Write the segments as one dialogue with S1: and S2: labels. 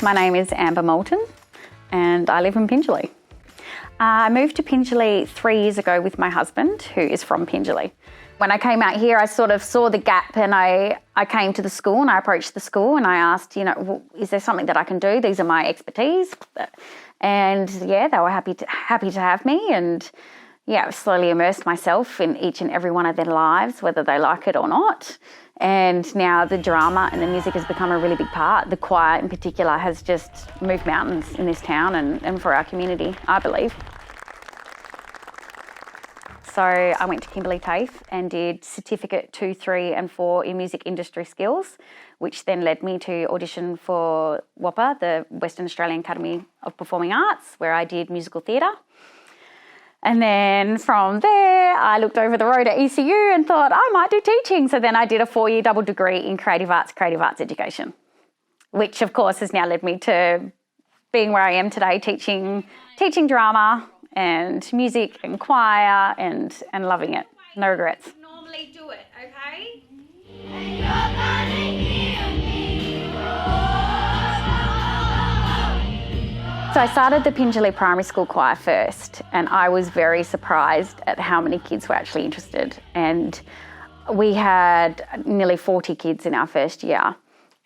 S1: My name is Amber Moulton and I live in Pingelly. I moved to Pingelly 3 years ago with my husband, who is from Pingelly. When I came out here, I sort of saw the gap and I came to the school and I approached the school and I asked, is there something that I can do? These are my expertise. And yeah, they were happy to have me, and yeah, I've slowly immersed myself in each and every one of their lives, whether they like it or not. And now the drama and the music has become a really big part. The choir in particular has just moved mountains in this town and for our community, I believe. So I went to Kimberley TAFE and did Certificate 2, 3 and 4 in Music Industry Skills, which then led me to audition for WAAPA, the Western Australian Academy of Performing Arts, where I did musical theatre. And then from there, I looked over the road at ECU and thought I might do teaching. So then I did a 4-year double degree in creative arts education, which of course has now led me to being where I am today, teaching drama and music and choir and loving it. No regrets.
S2: Normally do it, okay?
S1: So I started the Pingelly Primary School Choir first, and I was very surprised at how many kids were actually interested. And we had nearly 40 kids in our first year,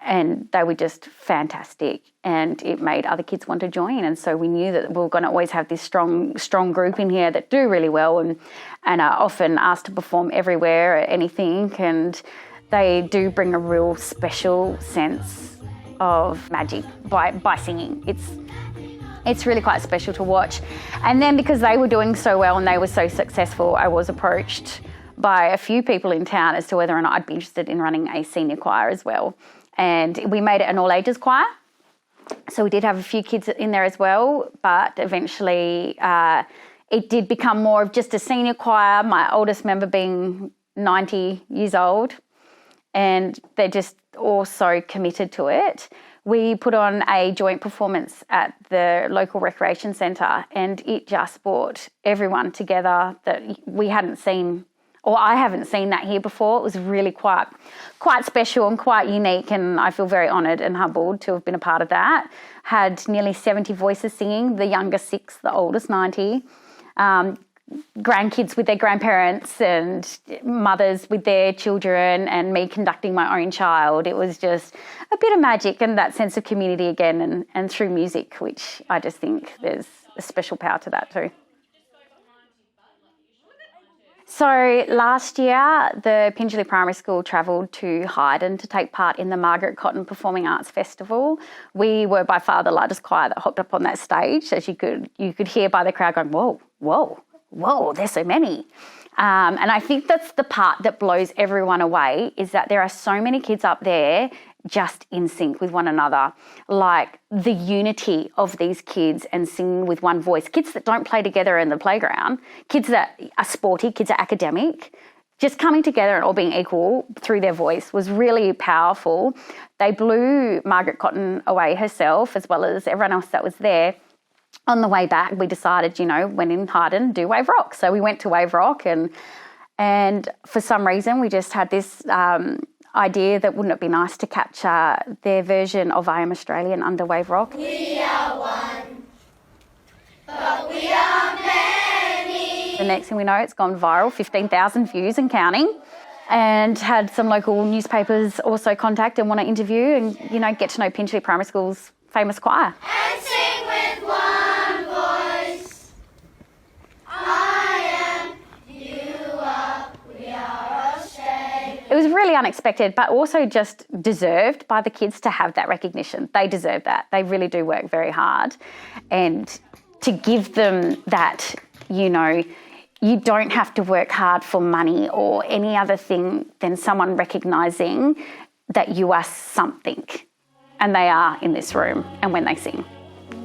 S1: and they were just fantastic, and it made other kids want to join. And so we knew that we were going to always have this strong group in here that do really well and are often asked to perform everywhere at anything, and they do bring a real special sense of magic by singing. It's really quite special to watch. And then because they were doing so well and they were so successful, I was approached by a few people in town as to whether or not I'd be interested in running a senior choir as well. And we made it an all-ages choir. So we did have a few kids in there as well, but eventually it did become more of just a senior choir, my oldest member being 90 years old, and they're just all so committed to it. We put on a joint performance at the local recreation centre, and it just brought everyone together that we hadn't seen, or I haven't seen that here before. It was really quite special and quite unique, and I feel very honoured and humbled to have been a part of that. Had nearly 70 voices singing, the youngest 6, the oldest 90. Grandkids with their grandparents and mothers with their children, and me conducting my own child. It was just a bit of magic and that sense of community again, and through music, which I just think there's a special power to that too. So last year, the Pingelly Primary School travelled to Hyden to take part in the Margaret Cotton Performing Arts Festival. We were by far the largest choir that hopped up on that stage, as you could hear by the crowd going, whoa, there's so many. And I think that's the part that blows everyone away, is that there are so many kids up there just in sync with one another. Like the unity of these kids and singing with one voice. Kids that don't play together in the playground, kids that are sporty, kids that are academic, just coming together and all being equal through their voice was really powerful. They blew Margaret Cotton away herself, as well as everyone else that was there. On the way back, we decided, when in Hyden, do Wave Rock. So we went to Wave Rock, and for some reason we just had this idea that wouldn't it be nice to capture their version of I Am Australian under Wave Rock.
S2: We are one, but we are many.
S1: The next thing we know, it's gone viral, 15,000 views and counting, and had some local newspapers also contact and want to interview and, get to know Pingelly Primary School's famous choir.
S2: And sing with one voice. I am, you are, we are Australia.
S1: It was really unexpected, but also just deserved by the kids to have that recognition. They deserve that. They really do work very hard. And to give them that, you don't have to work hard for money or any other thing than someone recognising that you are something. And they are in this room and when they sing.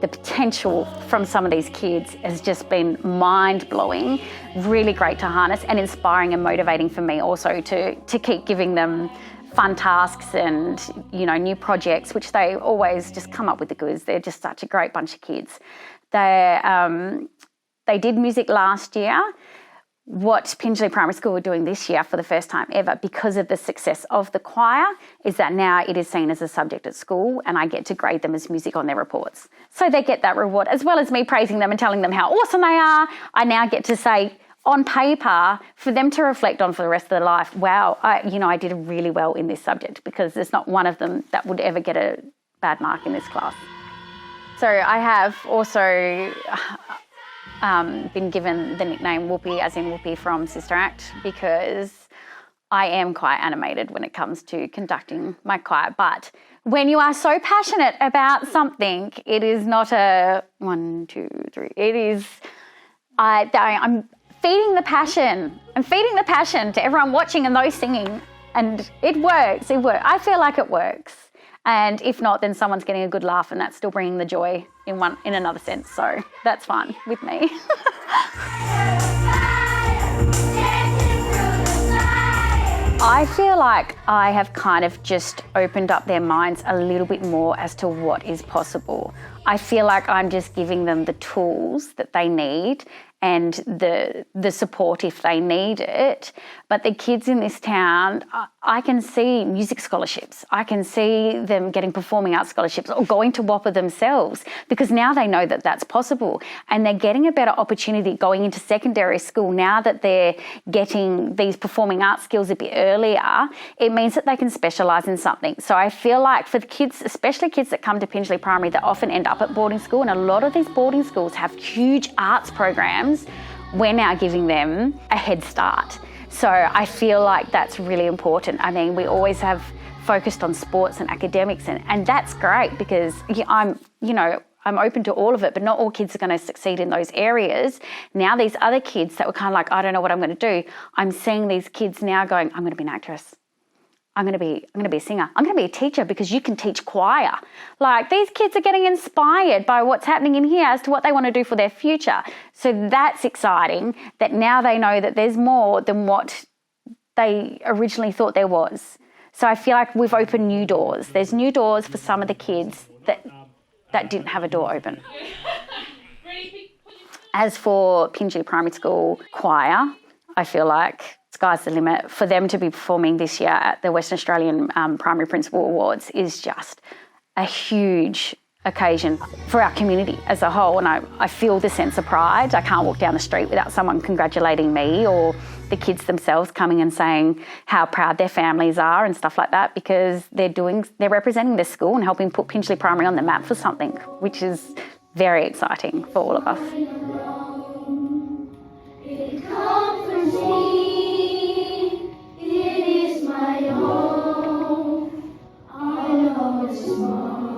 S1: The potential from some of these kids has just been mind-blowing, really great to harness, and inspiring and motivating for me also to keep giving them fun tasks and, new projects, which they always just come up with the goods. They're just such a great bunch of kids. They did music last year. what Pingelly Primary School are doing this year for the first time ever, because of the success of the choir, is that now it is seen as a subject at school, and I get to grade them as music on their reports. So they get that reward, as well as me praising them and telling them how awesome they are. I now get to say on paper for them to reflect on for the rest of their life, wow, I did really well in this subject, because there's not one of them that would ever get a bad mark in this class. So I have also been given the nickname Whoopi, as in Whoopi from Sister Act, because I am quite animated when it comes to conducting my choir. But when you are so passionate about something, it is not a 1, 2, 3. It is, I'm feeding the passion. I'm feeding the passion to everyone watching and those singing. And it works. I feel like it works. And if not, then someone's getting a good laugh, and that's still bringing the joy in another sense. So that's fine with me. I feel like I have kind of just opened up their minds a little bit more as to what is possible. I feel like I'm just giving them the tools that they need and the support if they need it. But the kids in this town, I can see music scholarships. I can see them getting performing arts scholarships or going to WAPA themselves, because now they know that that's possible, and they're getting a better opportunity going into secondary school now that they're getting these performing arts skills a bit earlier. It means that they can specialise in something. So I feel like for the kids, especially kids that come to Pingelly Primary, that often end up at boarding school, and a lot of these boarding schools have huge arts programs, we're now giving them a head start. So I feel like that's really important. I mean, we always have focused on sports and academics, and that's great, because I'm open to all of it, but not all kids are going to succeed in those areas. Now these other kids that were kind of like, I don't know what I'm going to do, I'm seeing these kids now going, I'm going to be an actress. I'm going to be a singer. I'm going to be a teacher, because you can teach choir. Like, these kids are getting inspired by what's happening in here as to what they want to do for their future. So that's exciting, that now they know that there's more than what they originally thought there was. So I feel like we've opened new doors. There's new doors for some of the kids that didn't have a door open. As for Pingelly Primary School choir, I feel like sky's the limit. For them to be performing this year at the Western Australian Primary Principal Awards is just a huge occasion for our community as a whole, and I feel the sense of pride. I can't walk down the street without someone congratulating me, or the kids themselves coming and saying how proud their families are and stuff like that, because they're representing their school and helping put Pingelly Primary on the map for something, which is very exciting for all of us.
S2: It comforts me, it is my home. I know it's small.